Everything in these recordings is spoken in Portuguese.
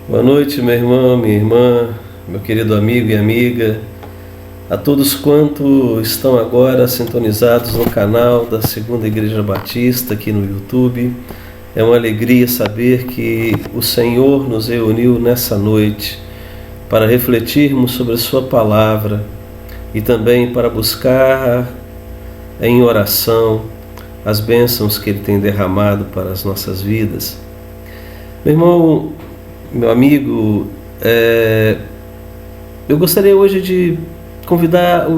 Boa noite, meu irmão, minha irmã, meu querido amigo e amiga, a todos quantos estão agora sintonizados no canal da Segunda Igreja Batista aqui no YouTube. É uma alegria saber que o Senhor nos reuniu nessa noite para refletirmos sobre a Sua Palavra e também para buscar em oração as bênçãos que Ele tem derramado para as nossas vidas. Meu irmão, meu amigo, eu gostaria hoje de convidar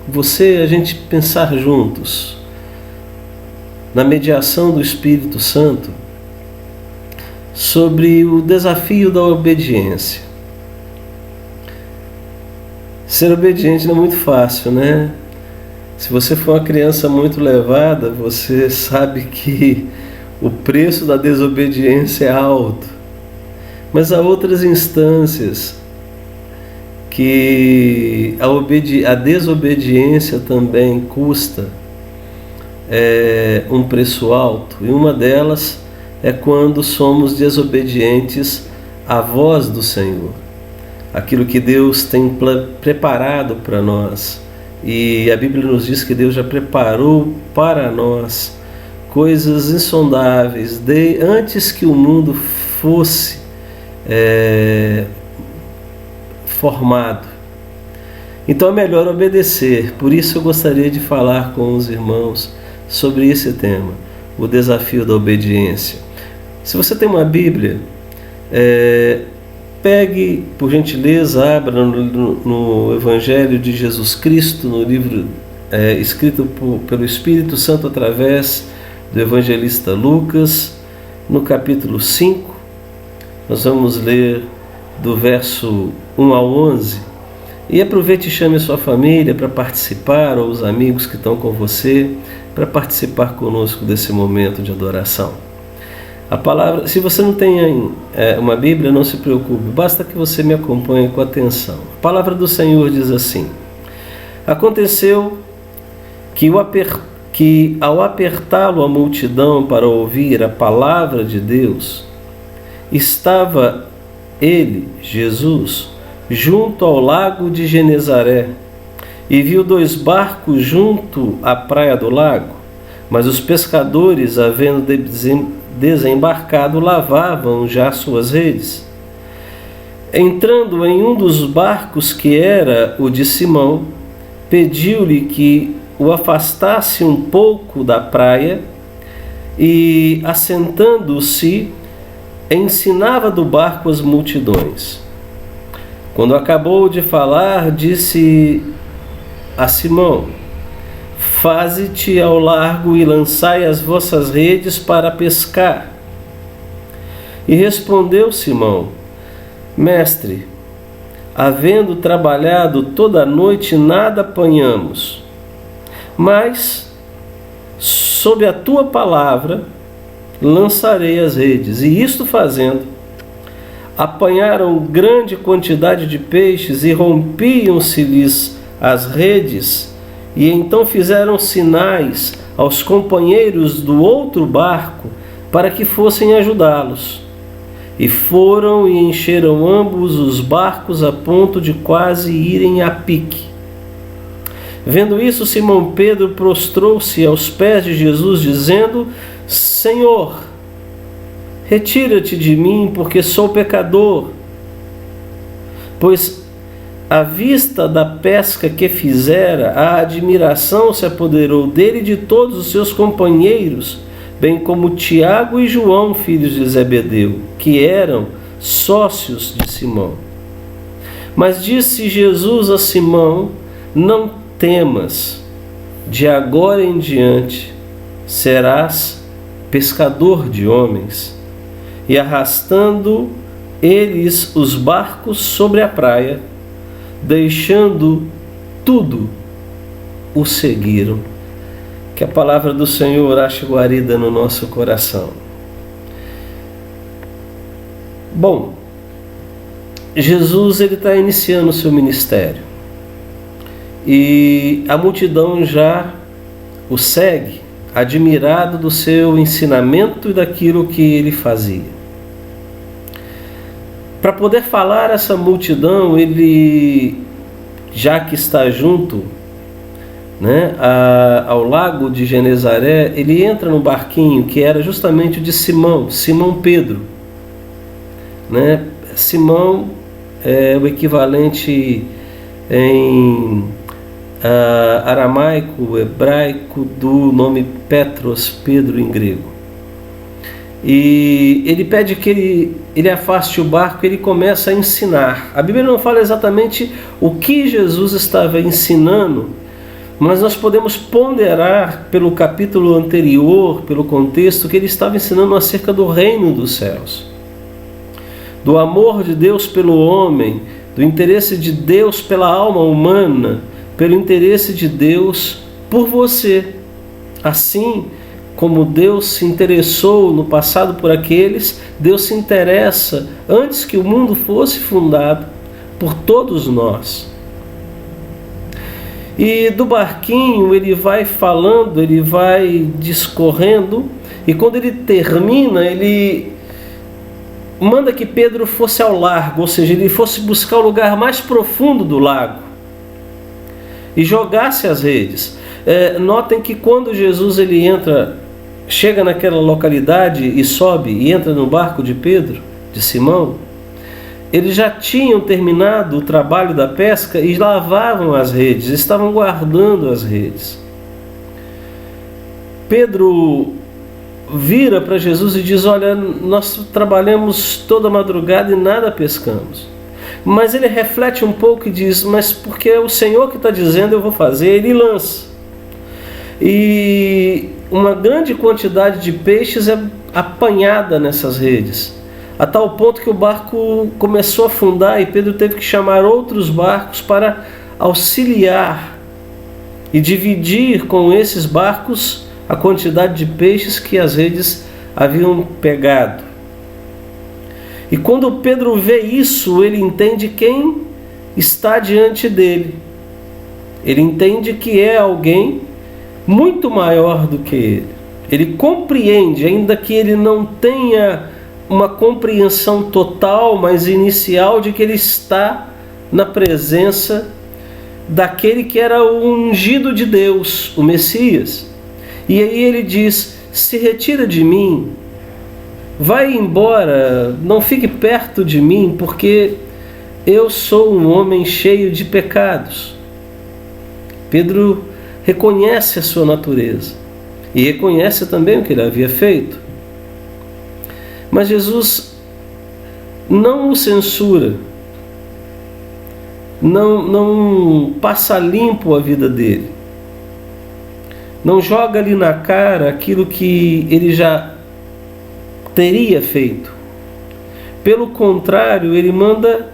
você a gente pensar juntos na mediação do Espírito Santo sobre o desafio da obediência. Ser obediente não é muito fácil, né? Se você for uma criança muito levada, você sabe que o preço da desobediência é alto. Mas há outras instâncias que a desobediência também custa um preço alto. E uma delas é quando somos desobedientes à voz do Senhor. Aquilo que Deus tem preparado para nós. E a Bíblia nos diz que Deus já preparou para nós coisas insondáveis antes que o mundo fosse formado. Então é melhor obedecer. Por isso eu gostaria de falar com os irmãos sobre esse tema, o desafio da obediência. Se você tem uma Bíblia, pegue, por gentileza, abra no Evangelho de Jesus Cristo, no livro escrito pelo Espírito Santo através do evangelista Lucas, no capítulo 5. Nós vamos ler do verso 1 ao 11. E aproveite e chame a sua família para participar, ou os amigos que estão com você, para participar conosco desse momento de adoração. A palavra, se você não tem uma Bíblia, não se preocupe, basta que você me acompanhe com atenção. A palavra do Senhor diz assim: Aconteceu que ao apertá-lo a multidão para ouvir a palavra de Deus, estava ele, Jesus, junto ao lago de Genezaré, e viu 2 barcos junto à praia do lago, mas os pescadores, havendo desembarcado, lavavam já suas redes. Entrando em um dos barcos, que era o de Simão, pediu-lhe que o afastasse um pouco da praia, e, assentando-se, ensinava do barco as multidões. Quando acabou de falar, disse a Simão: Faze-te ao largo e lançai as vossas redes para pescar. E respondeu Simão: Mestre, havendo trabalhado toda a noite, nada apanhamos, mas sob a tua palavra lançarei as redes. E isto fazendo, apanharam grande quantidade de peixes e rompiam-se-lhes as redes, e então fizeram sinais aos companheiros do outro barco para que fossem ajudá-los. E foram e encheram ambos os barcos a ponto de quase irem a pique. Vendo isso, Simão Pedro prostrou-se aos pés de Jesus, dizendo: Senhor, retira-te de mim, porque sou pecador. Pois, à vista da pesca que fizera, a admiração se apoderou dele e de todos os seus companheiros, bem como Tiago e João, filhos de Zebedeu, que eram sócios de Simão. Mas disse Jesus a Simão: Não temas, de agora em diante serás pescador de homens. E arrastando eles os barcos sobre a praia, deixando tudo, o seguiram. Que a palavra do Senhor ache guarida no nosso coração. Bom, Jesus está iniciando o seu ministério. E a multidão já o segue, admirado do seu ensinamento e daquilo que ele fazia. Para poder falar a essa multidão, ele, já que está junto, né, ao lago de Genezaré, ele entra no barquinho que era justamente o de Simão Pedro, né? Simão é o equivalente em aramaico, hebraico, do nome Petros, Pedro em grego. E ele pede que ele afaste o barco, ele começa a ensinar. A Bíblia não fala exatamente o que Jesus estava ensinando, mas nós podemos ponderar pelo capítulo anterior, pelo contexto, que ele estava ensinando acerca do reino dos céus, do amor de Deus pelo homem, do interesse de Deus pela alma humana, pelo interesse de Deus por você. Assim como Deus se interessou no passado por aqueles, Deus se interessa, antes que o mundo fosse fundado, por todos nós. E do barquinho ele vai falando, ele vai discorrendo, e quando ele termina, ele manda que Pedro fosse ao largo, ou seja, ele fosse buscar o lugar mais profundo do lago e jogasse as redes. Notem que quando Jesus ele chega naquela localidade e sobe e entra no barco de Pedro, de Simão, eles já tinham terminado o trabalho da pesca e lavavam as redes, estavam guardando as redes. Pedro vira para Jesus e diz: olha, nós trabalhamos toda madrugada e nada pescamos. Mas ele reflete um pouco e diz: mas porque é o Senhor que está dizendo, eu vou fazer. Ele lança. E uma grande quantidade de peixes é apanhada nessas redes, a tal ponto que o barco começou a afundar e Pedro teve que chamar outros barcos para auxiliar e dividir com esses barcos a quantidade de peixes que as redes haviam pegado. E quando Pedro vê isso, ele entende quem está diante dele. Ele entende que é alguém muito maior do que ele. Ele compreende, ainda que ele não tenha uma compreensão total, mas inicial, de que ele está na presença daquele que era o ungido de Deus, o Messias. E aí ele diz: se retira de mim, vai embora, não fique perto de mim, porque eu sou um homem cheio de pecados. Pedro reconhece a sua natureza e reconhece também o que ele havia feito. Mas Jesus não o censura, não passa limpo a vida dele, não joga ali na cara aquilo que ele já teria feito. Pelo contrário, ele manda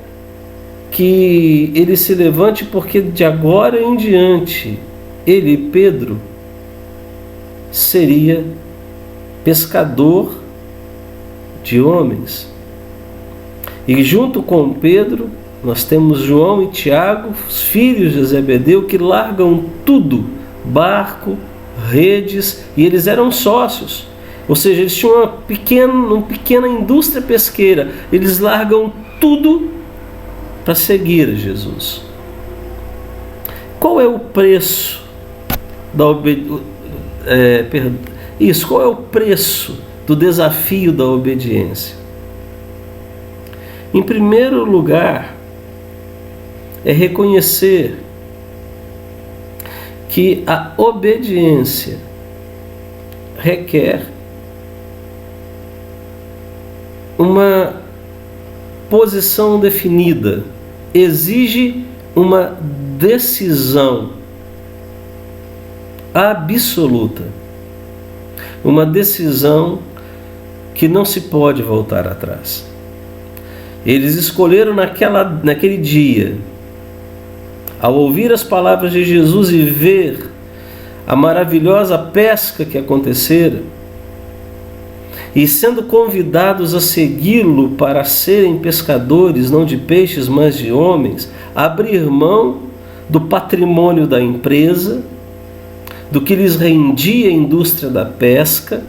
que ele se levante, porque de agora em diante ele, Pedro, seria pescador de homens. E junto com Pedro nós temos João e Tiago, os filhos de Zebedeu, que largam tudo, barco, redes, e eles eram sócios, ou seja, eles tinham uma pequena indústria pesqueira. Eles largam tudo para seguir a Jesus. Qual é o preço da qual é o preço do desafio da obediência? Em primeiro lugar, é reconhecer que a obediência requer uma posição definida, exige uma decisão absoluta, uma decisão que não se pode voltar atrás. Eles escolheram naquele dia, ao ouvir as palavras de Jesus e ver a maravilhosa pesca que acontecera, e sendo convidados a segui-lo para serem pescadores, não de peixes, mas de homens, abrir mão do patrimônio da empresa, do que lhes rendia a indústria da pesca,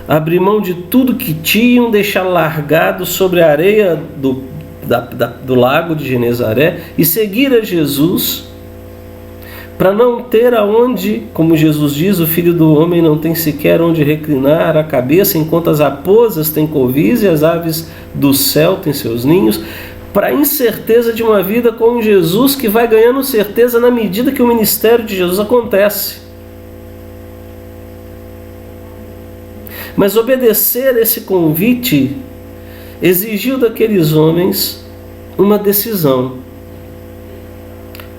abrir mão de tudo que tinham, deixar largado sobre a areia do lago de Genezaré e seguir a Jesus, para não ter aonde, como Jesus diz, o Filho do Homem não tem sequer onde reclinar a cabeça, enquanto as raposas têm covis e as aves do céu têm seus ninhos, para a incerteza de uma vida com Jesus, que vai ganhando certeza na medida que o ministério de Jesus acontece. Mas obedecer esse convite exigiu daqueles homens uma decisão.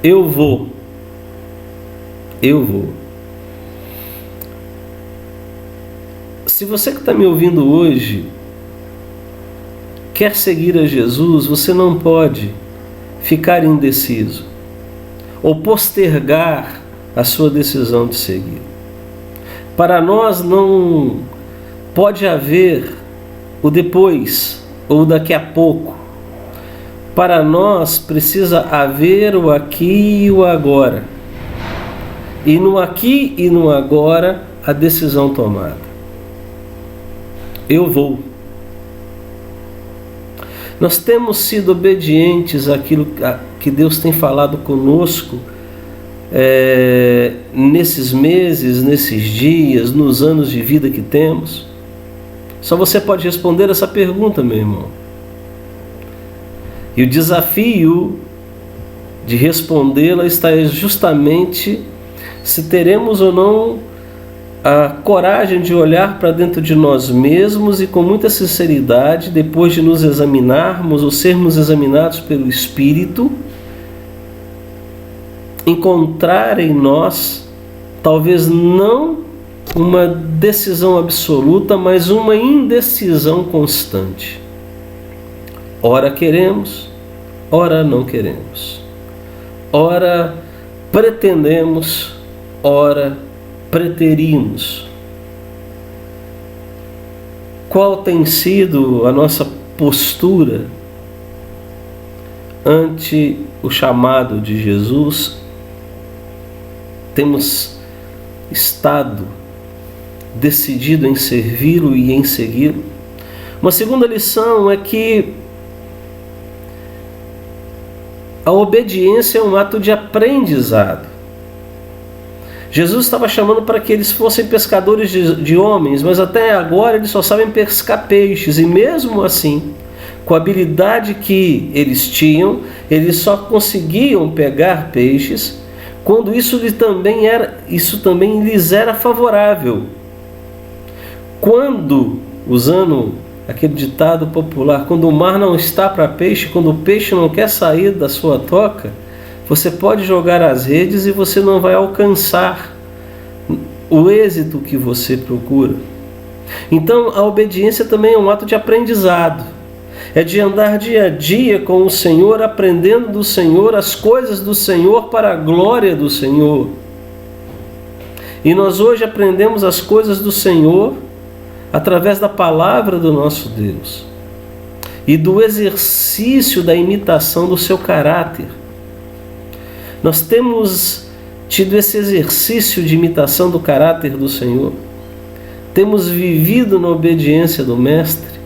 Eu vou. Se você que está me ouvindo hoje quer seguir a Jesus, você não pode ficar indeciso ou postergar a sua decisão de seguir. Para nós não pode haver o depois ou daqui a pouco. Para nós precisa haver o aqui e o agora. E no aqui e no agora a decisão tomada. Eu vou. Nós temos sido obedientes àquilo que Deus tem falado conosco nesses meses, nesses dias, nos anos de vida que temos? Só você pode responder essa pergunta, meu irmão. E o desafio de respondê-la está justamente se teremos ou não a coragem de olhar para dentro de nós mesmos e com muita sinceridade, depois de nos examinarmos ou sermos examinados pelo Espírito, encontrar em nós, talvez não uma decisão absoluta, mas uma indecisão constante. Ora queremos, ora não queremos. Ora pretendemos, ora preterimos. Qual tem sido a nossa postura ante o chamado de Jesus? Temos estado decidido em servi-lo e em segui-lo? Uma segunda lição é que a obediência é um ato de aprendizado. Jesus estava chamando para que eles fossem pescadores de homens, mas até agora eles só sabem pescar peixes, e mesmo assim, com a habilidade que eles tinham, eles só conseguiam pegar peixes quando isso também lhes era favorável. Quando, usando aquele ditado popular, quando o mar não está para peixe, quando o peixe não quer sair da sua toca, você pode jogar as redes e você não vai alcançar o êxito que você procura. Então, a obediência também é um ato de aprendizado. É de andar dia a dia com o Senhor, aprendendo do Senhor as coisas do Senhor para a glória do Senhor. E nós hoje aprendemos as coisas do Senhor através da palavra do nosso Deus e do exercício da imitação do seu caráter. Nós temos tido esse exercício de imitação do caráter do Senhor. Temos vivido na obediência do Mestre.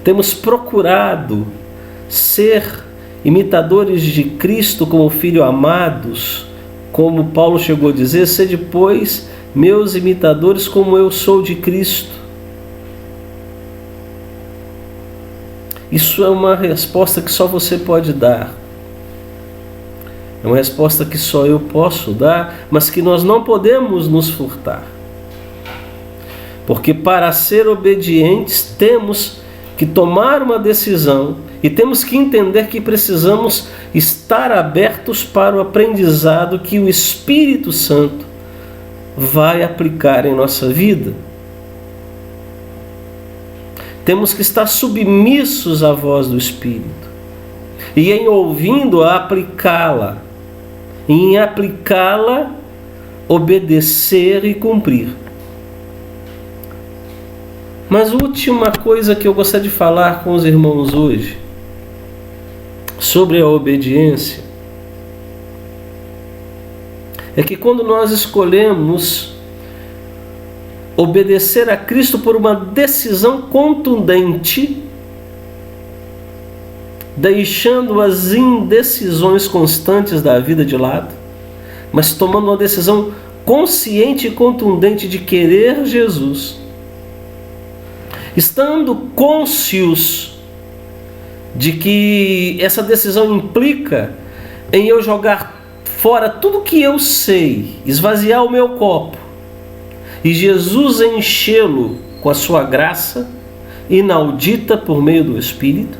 Temos procurado ser imitadores de Cristo como filhos amados, como Paulo chegou a dizer: sede, pois, meus imitadores como eu sou de Cristo. Isso é uma resposta que só você pode dar. É uma resposta que só eu posso dar, mas que nós não podemos nos furtar. Porque para ser obedientes temos que tomar uma decisão e temos que entender que precisamos estar abertos para o aprendizado que o Espírito Santo vai aplicar em nossa vida. Temos que estar submissos à voz do Espírito e em ouvindo-a aplicá-la, e em aplicá-la obedecer e cumprir. Mas a última coisa que eu gostaria de falar com os irmãos hoje sobre a obediência é que quando nós escolhemos obedecer a Cristo por uma decisão contundente, deixando as indecisões constantes da vida de lado, mas tomando uma decisão consciente e contundente de querer Jesus, estando cônscios de que essa decisão implica em eu jogar fora tudo que eu sei, esvaziar o meu copo e Jesus enchê-lo com a sua graça inaudita por meio do Espírito,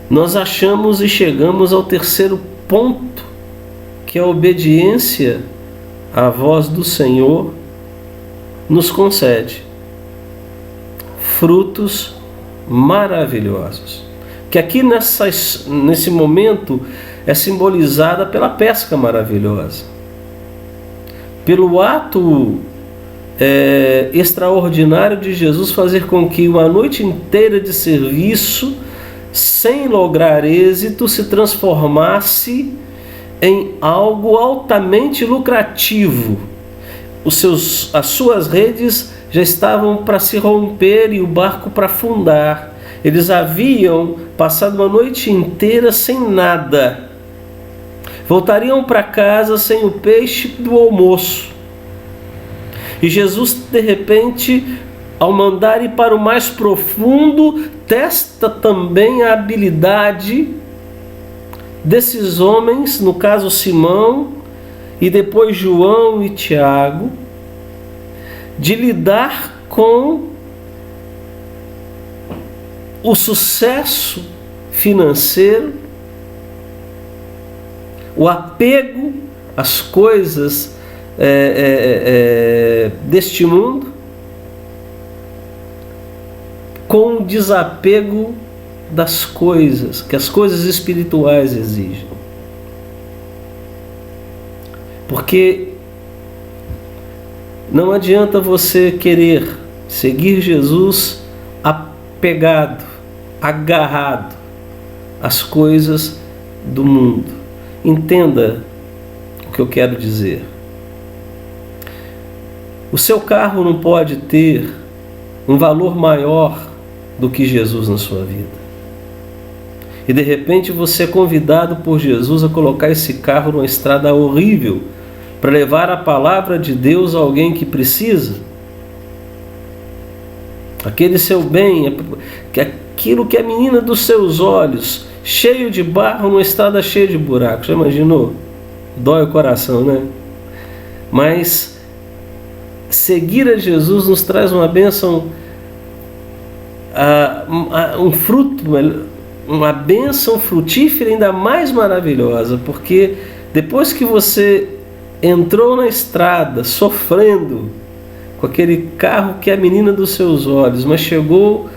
nós achamos e chegamos ao terceiro ponto, que a obediência à voz do Senhor nos concede frutos maravilhosos, que aqui nesse momento é simbolizada pela pesca maravilhosa, pelo ato extraordinário de Jesus fazer com que uma noite inteira de serviço, sem lograr êxito, se transformasse em algo altamente lucrativo. As suas redes já estavam para se romper e o barco para afundar. Eles haviam passado uma noite inteira sem nada. Voltariam para casa sem o peixe do almoço. E Jesus, de repente, ao mandar ir para o mais profundo, testa também a habilidade desses homens, no caso Simão, e depois João e Tiago, de lidar com o sucesso financeiro, o apego às coisas deste mundo, com o desapego das coisas, que as coisas espirituais exigem. Porque não adianta você querer seguir Jesus apegado, agarrado às coisas do mundo. Entenda o que eu quero dizer. O seu carro não pode ter um valor maior do que Jesus na sua vida. E de repente você é convidado por Jesus a colocar esse carro numa estrada horrível para levar a palavra de Deus a alguém que precisa. Aquele seu bem, aquilo que é a menina dos seus olhos, cheio de barro, numa estrada cheia de buracos. Já imaginou? Dói o coração, né? Mas seguir a Jesus nos traz uma bênção, um fruto, uma bênção frutífera ainda mais maravilhosa, porque depois que você entrou na estrada sofrendo com aquele carro que é a menina dos seus olhos, mas chegou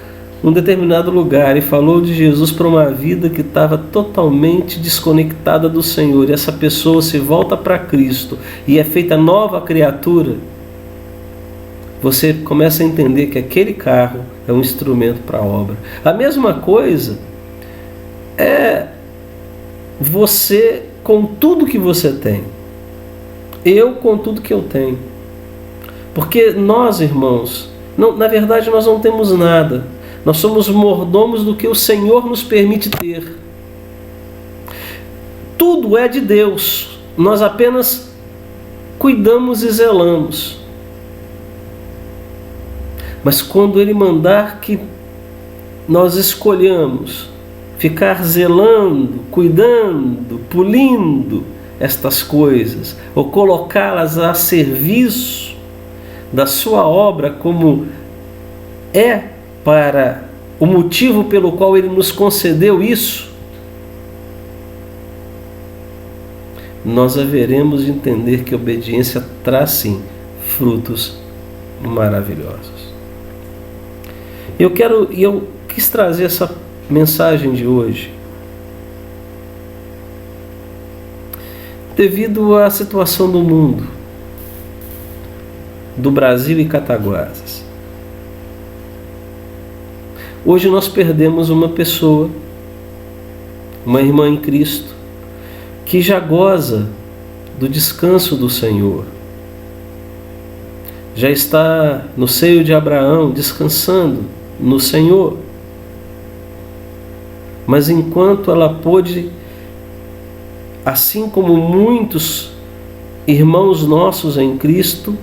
num determinado lugar e falou de Jesus para uma vida que estava totalmente desconectada do Senhor, e essa pessoa se volta para Cristo e é feita nova criatura, você começa a entender que aquele carro é um instrumento para a obra. A mesma coisa é você com tudo que você tem. Eu com tudo que eu tenho. Porque nós, irmãos, na verdade nós não temos nada. Nós somos mordomos do que o Senhor nos permite ter. Tudo é de Deus. Nós apenas cuidamos e zelamos. Mas quando Ele mandar que nós escolhamos ficar zelando, cuidando, polindo estas coisas, ou colocá-las a serviço da sua obra, como é para o motivo pelo qual Ele nos concedeu isso, nós haveremos de entender que a obediência traz sim frutos maravilhosos. Eu quis trazer essa mensagem de hoje devido à situação do mundo, do Brasil e Cataguases. Hoje nós perdemos uma pessoa, uma irmã em Cristo, que já goza do descanso do Senhor. Já está no seio de Abraão, descansando no Senhor. Mas enquanto ela pôde, assim como muitos irmãos nossos em Cristo,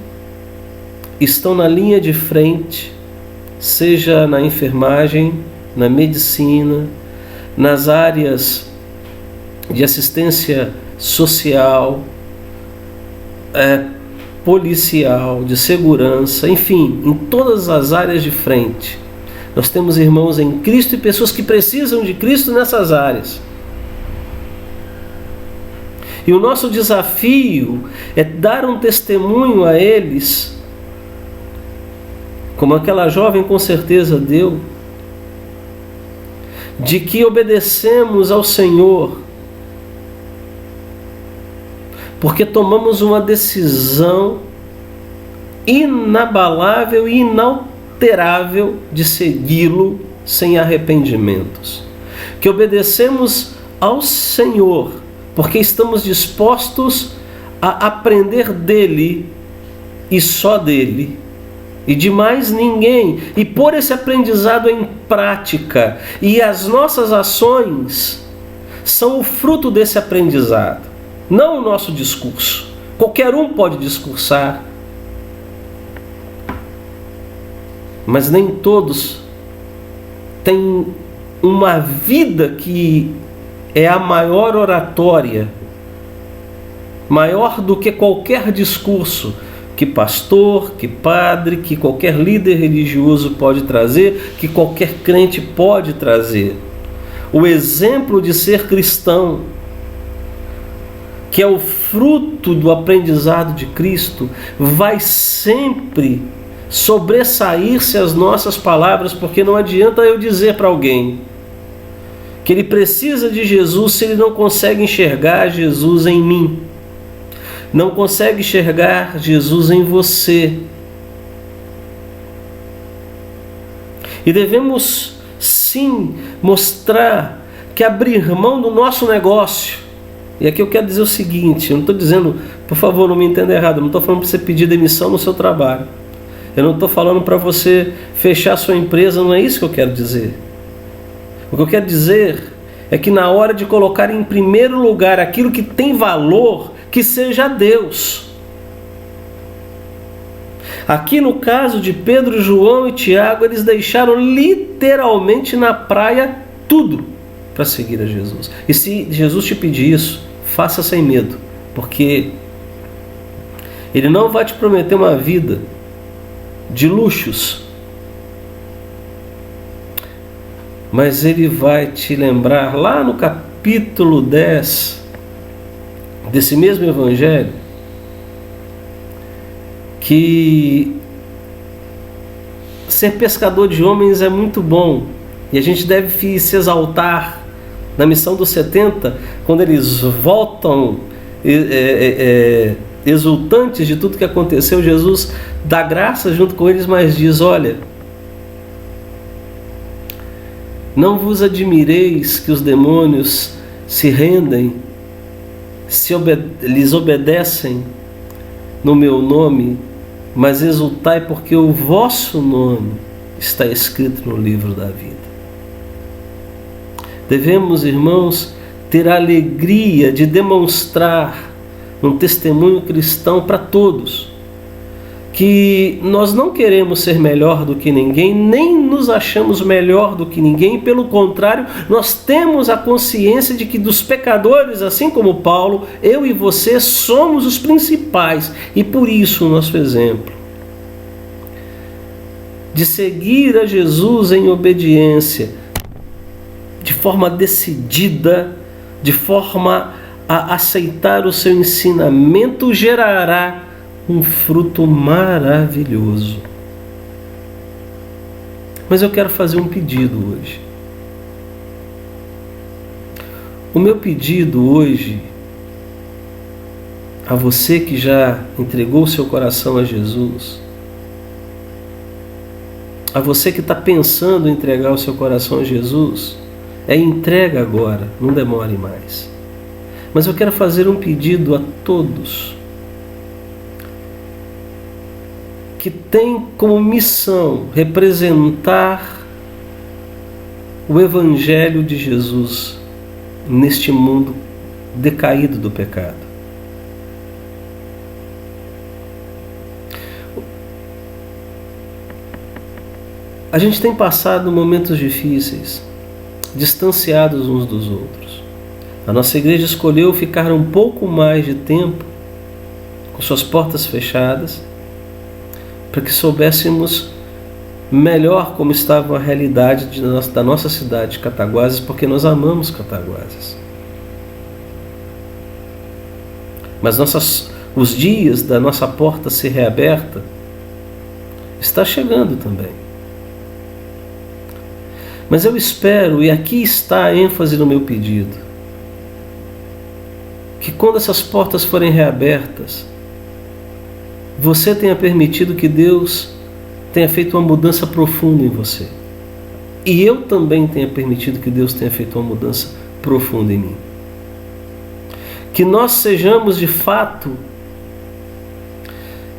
estão na linha de frente, seja na enfermagem, na medicina, nas áreas de assistência social, policial, de segurança, enfim, em todas as áreas de frente. Nós temos irmãos em Cristo e pessoas que precisam de Cristo nessas áreas. E o nosso desafio é dar um testemunho a eles, como aquela jovem com certeza deu, de que obedecemos ao Senhor, porque tomamos uma decisão inabalável e inalterável de segui-lo sem arrependimentos. Que obedecemos ao Senhor, porque estamos dispostos a aprender dele e só dele, e de mais ninguém, e pôr esse aprendizado em prática, e as nossas ações são o fruto desse aprendizado, não o nosso discurso. Qualquer um pode discursar, mas nem todos têm uma vida que é a maior oratória, maior do que qualquer discurso que pastor, que padre, que qualquer líder religioso pode trazer, que qualquer crente pode trazer. O exemplo de ser cristão, que é o fruto do aprendizado de Cristo, vai sempre sobressair-se às nossas palavras, porque não adianta eu dizer para alguém que ele precisa de Jesus se ele não consegue enxergar Jesus em mim, não consegue enxergar Jesus em você. E devemos sim mostrar que abrir mão do nosso negócio, e aqui eu quero dizer o seguinte, eu não estou dizendo, por favor, não me entenda errado, eu não estou falando para você pedir demissão no seu trabalho, eu não estou falando para você fechar sua empresa, não é isso que eu quero dizer. O que eu quero dizer é que na hora de colocar em primeiro lugar aquilo que tem valor, que seja Deus. Aqui no caso de Pedro, João e Tiago, eles deixaram literalmente na praia tudo para seguir a Jesus. E se Jesus te pedir isso, faça sem medo, porque Ele não vai te prometer uma vida de luxos, mas Ele vai te lembrar lá no capítulo 10 desse mesmo Evangelho, que ser pescador de homens é muito bom, e a gente deve se exaltar na missão dos 70, quando eles voltam exultantes de tudo que aconteceu. Jesus dá graça junto com eles, mas diz: olha, não vos admireis que os demônios se rendem, lhes obedecem no meu nome, mas exultai porque o vosso nome está escrito no livro da vida. Devemos, irmãos, ter a alegria de demonstrar um testemunho cristão para todos, que nós não queremos ser melhor do que ninguém, nem nos achamos melhor do que ninguém, pelo contrário, nós temos a consciência de que dos pecadores, assim como Paulo, eu e você somos os principais, e por isso o nosso exemplo de seguir a Jesus em obediência, de forma decidida, de forma a aceitar o seu ensinamento, gerará um fruto maravilhoso. Mas eu quero fazer um pedido hoje. O meu pedido hoje a você que já entregou seu coração a Jesus, a você que está pensando em entregar o seu coração a Jesus, é entrega agora, não demore mais. Mas eu quero fazer um pedido a todos que tem como missão representar o Evangelho de Jesus neste mundo decaído do pecado. A gente tem passado momentos difíceis, distanciados uns dos outros. A nossa igreja escolheu ficar um pouco mais de tempo com suas portas fechadas, para que soubéssemos melhor como estava a realidade da nossa cidade de Cataguases, porque nós amamos Cataguases. Mas os dias da nossa porta ser reaberta está chegando também. Mas eu espero, e aqui está a ênfase no meu pedido, que quando essas portas forem reabertas, você tenha permitido que Deus tenha feito uma mudança profunda em você. E eu também tenha permitido que Deus tenha feito uma mudança profunda em mim. Que nós sejamos de fato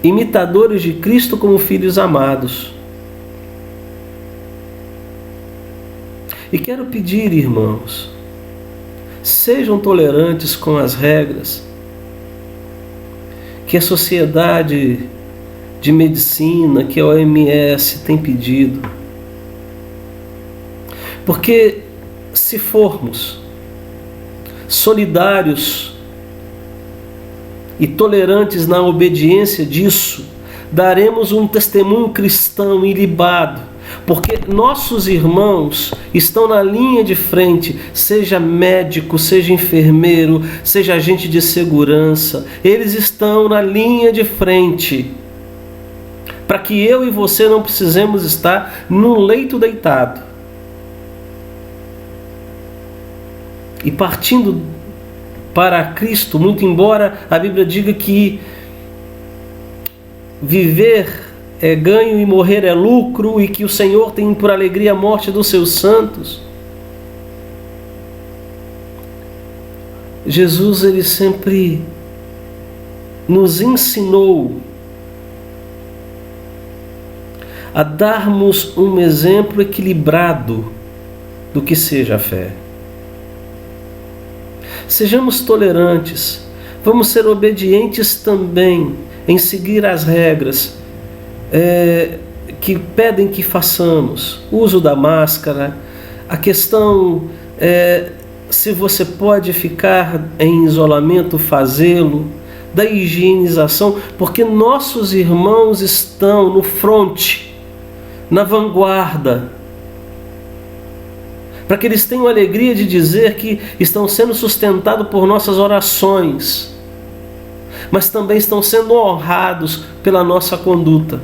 imitadores de Cristo como filhos amados. E quero pedir, irmãos, sejam tolerantes com as regras que a sociedade de medicina, que a OMS tem pedido. Porque se formos solidários e tolerantes na obediência disso, daremos um testemunho cristão ilibado, porque nossos irmãos estão na linha de frente, seja médico, seja enfermeiro, seja agente de segurança, eles estão na linha de frente, para que eu e você não precisemos estar num leito deitado. E partindo para Cristo, muito embora a Bíblia diga que viver é ganho e morrer é lucro, e que o Senhor tem por alegria a morte dos seus santos, Jesus, ele sempre nos ensinou a darmos um exemplo equilibrado do que seja a fé. Sejamos tolerantes, vamos ser obedientes também em seguir as regras que pedem que façamos. O uso da máscara, a questão se você pode ficar em isolamento, fazê-lo, da higienização, porque nossos irmãos estão no fronte, na vanguarda, para que eles tenham a alegria de dizer que estão sendo sustentados por nossas orações, mas também estão sendo honrados pela nossa conduta.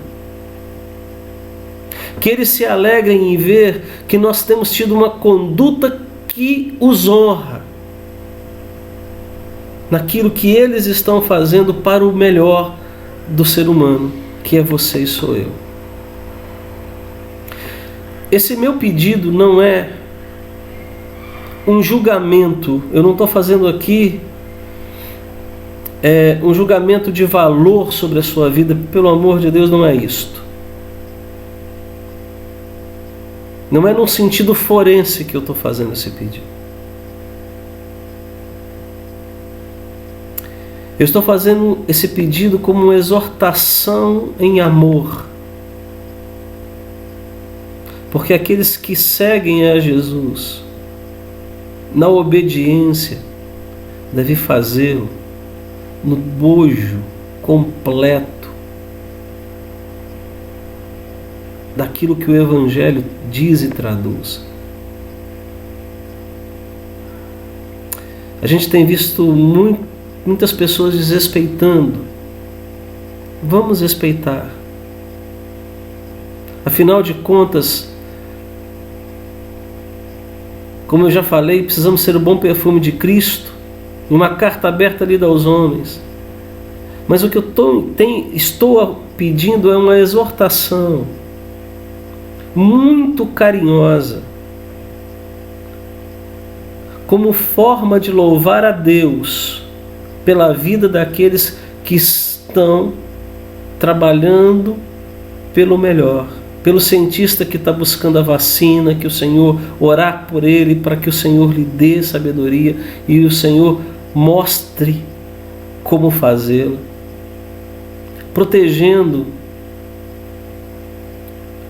Que eles se alegrem em ver que nós temos tido uma conduta que os honra naquilo que eles estão fazendo para o melhor do ser humano, que é você e sou eu. Esse meu pedido não é um julgamento, eu não estou fazendo aqui um julgamento de valor sobre a sua vida, pelo amor de Deus, não é isto. Não é num sentido forense que eu estou fazendo esse pedido. Eu estou fazendo esse pedido como uma exortação em amor. Porque aqueles que seguem a Jesus na obediência devem fazê-lo no bojo completo daquilo que o Evangelho diz e traduz. A gente tem visto muitas pessoas desrespeitando. Vamos respeitar. Afinal de contas, como eu já falei, precisamos ser o bom perfume de Cristo, e uma carta aberta lida aos homens. Mas o que eu estou pedindo é uma exortação muito carinhosa, como forma de louvar a Deus pela vida daqueles que estão trabalhando pelo melhor, pelo cientista que está buscando a vacina, que o Senhor orar por ele para que o Senhor lhe dê sabedoria e o Senhor mostre como fazê-la, protegendo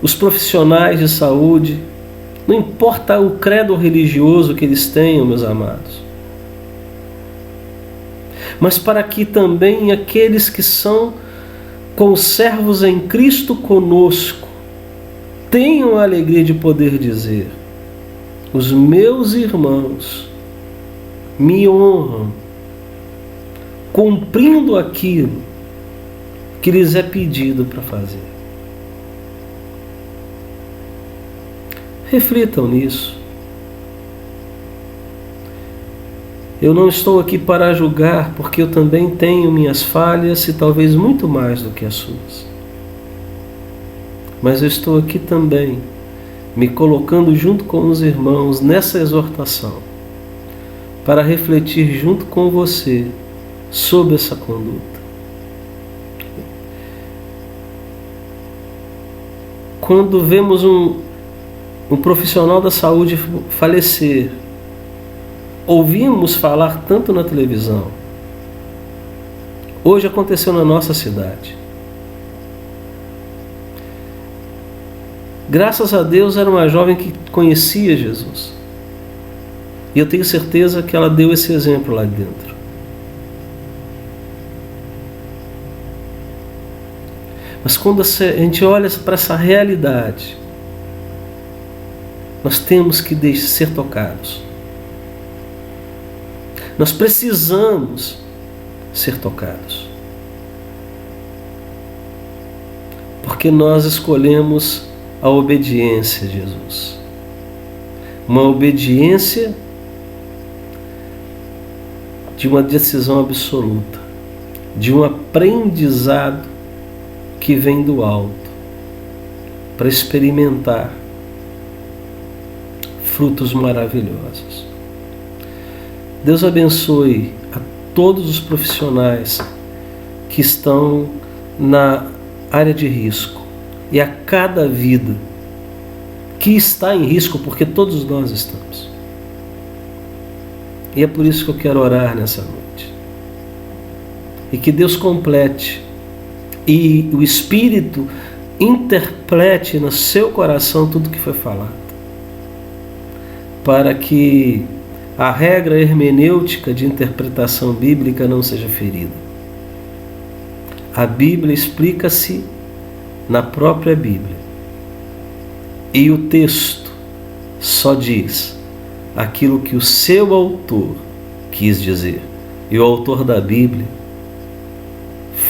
os profissionais de saúde, não importa o credo religioso que eles tenham, meus amados, mas para que também aqueles que são conservos em Cristo conosco tenham a alegria de poder dizer: os meus irmãos me honram, cumprindo aquilo que lhes é pedido para fazer. Reflitam nisso. Eu não estou aqui para julgar, porque eu também tenho minhas falhas e talvez muito mais do que as suas. Mas eu estou aqui também, me colocando junto com os irmãos nessa exortação, para refletir junto com você sobre essa conduta. Quando vemos um profissional da saúde falecer, ouvimos falar tanto na televisão. Hoje aconteceu na nossa cidade. Graças a Deus era uma jovem que conhecia Jesus. E eu tenho certeza que ela deu esse exemplo lá dentro. Mas quando a gente olha para essa realidade, nós temos que ser tocados. Nós precisamos ser tocados. Porque nós escolhemos a obediência a Jesus. Uma obediência de uma decisão absoluta, de um aprendizado que vem do alto, para experimentar frutos maravilhosos. Deus abençoe a todos os profissionais que estão na área de risco e a cada vida que está em risco, porque todos nós estamos. E é por isso que eu quero orar nessa noite. E que Deus complete e o Espírito interprete no seu coração tudo que foi falado, para que a regra hermenêutica de interpretação bíblica não seja ferida. A Bíblia explica-se na própria Bíblia. E o texto só diz aquilo que o seu autor quis dizer. E o autor da Bíblia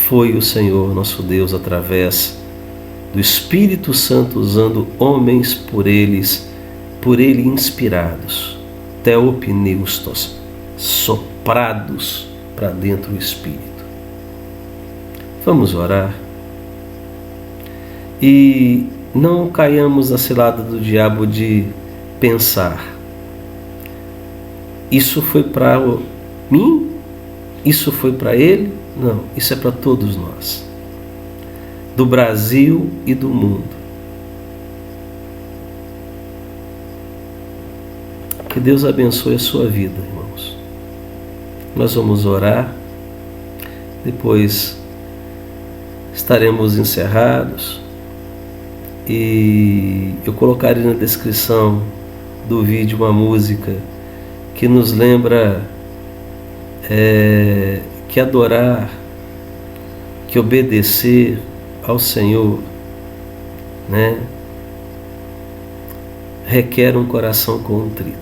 foi o Senhor nosso Deus, através do Espírito Santo, usando homens por ele inspirados, teopneustos, soprados para dentro do Espírito. Vamos orar. E não caiamos na cilada do diabo de pensar: isso foi para mim? Isso foi para ele? Não, isso é para todos nós, do Brasil e do mundo. Que Deus abençoe a sua vida, irmãos. Nós vamos orar, depois estaremos encerrados e eu colocarei na descrição do vídeo uma música que nos lembra que adorar, que obedecer ao Senhor, né, requer um coração contrito.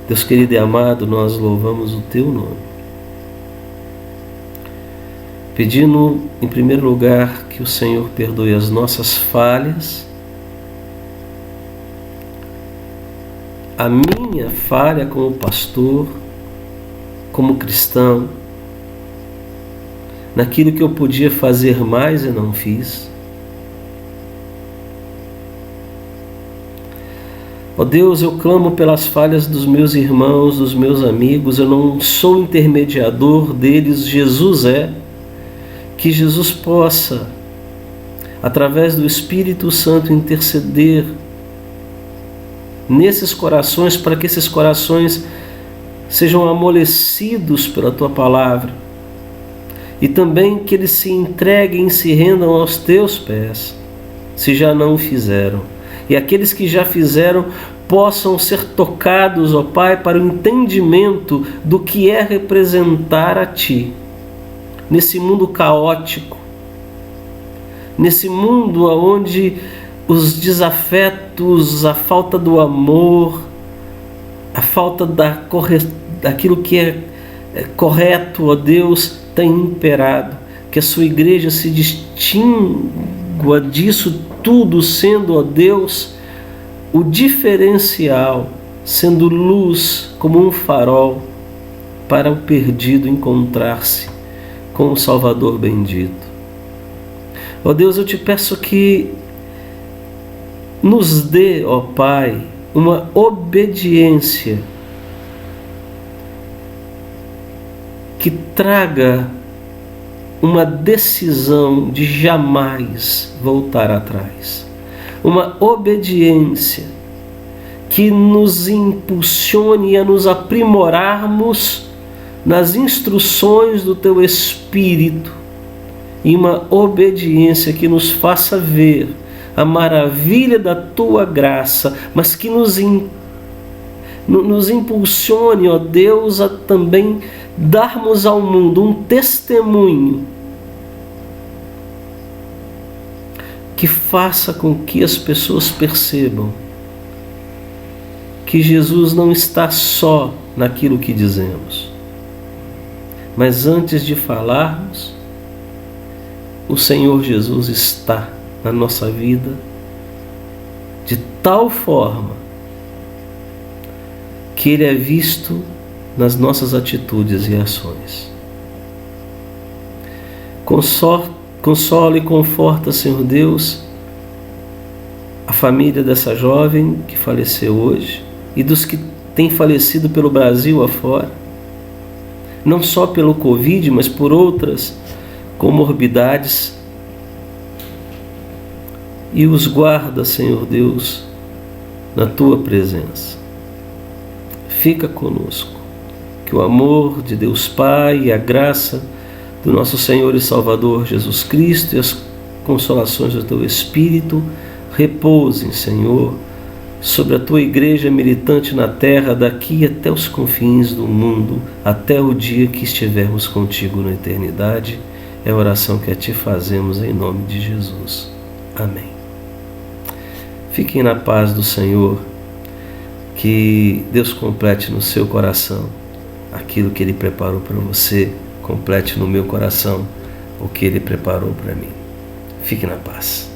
Deus querido e amado, nós louvamos o Teu nome, pedindo em primeiro lugar que o Senhor perdoe as nossas falhas, a minha falha como pastor, como cristão, naquilo que eu podia fazer mais e não fiz. Ó Deus, eu clamo pelas falhas dos meus irmãos, dos meus amigos. Eu não sou intermediador deles, Jesus é. Que Jesus possa, através do Espírito Santo, interceder nesses corações, para que esses corações sejam amolecidos pela Tua palavra e também que eles se entreguem e se rendam aos Teus pés, se já não o fizeram. E aqueles que já fizeram possam ser tocados, ó Pai, para o entendimento do que é representar a Ti nesse mundo caótico, nesse mundo onde os desafetos, a falta do amor, a falta daquilo que é correto, ó Deus, tem imperado. Que a Sua igreja se distingua disso tudo, sendo, ó Deus, o diferencial, sendo luz como um farol para o perdido encontrar-se com o Salvador bendito. Ó Deus, eu te peço que nos dê, ó Pai, uma obediência que traga uma decisão de jamais voltar atrás. Uma obediência que nos impulsione a nos aprimorarmos nas instruções do Teu Espírito, e uma obediência que nos faça ver a maravilha da Tua graça, mas que nos impulsione, ó Deus, a também darmos ao mundo um testemunho que faça com que as pessoas percebam que Jesus não está só naquilo que dizemos, mas antes de falarmos, o Senhor Jesus está na nossa vida de tal forma que Ele é visto nas nossas atitudes e ações. Consola e conforta, Senhor Deus, a família dessa jovem que faleceu hoje e dos que têm falecido pelo Brasil afora, não só pelo Covid, mas por outras comorbidades, e os guarda, Senhor Deus, na Tua presença. Fica conosco, que o amor de Deus Pai e a graça do nosso Senhor e Salvador Jesus Cristo e as consolações do Teu Espírito repousem, Senhor, sobre a Tua igreja militante na terra, daqui até os confins do mundo, até o dia que estivermos contigo na eternidade. É a oração que a Ti fazemos em nome de Jesus. Amém. Fiquem na paz do Senhor, que Deus complete no seu coração aquilo que Ele preparou para você, complete no meu coração o que Ele preparou para mim. Fique na paz.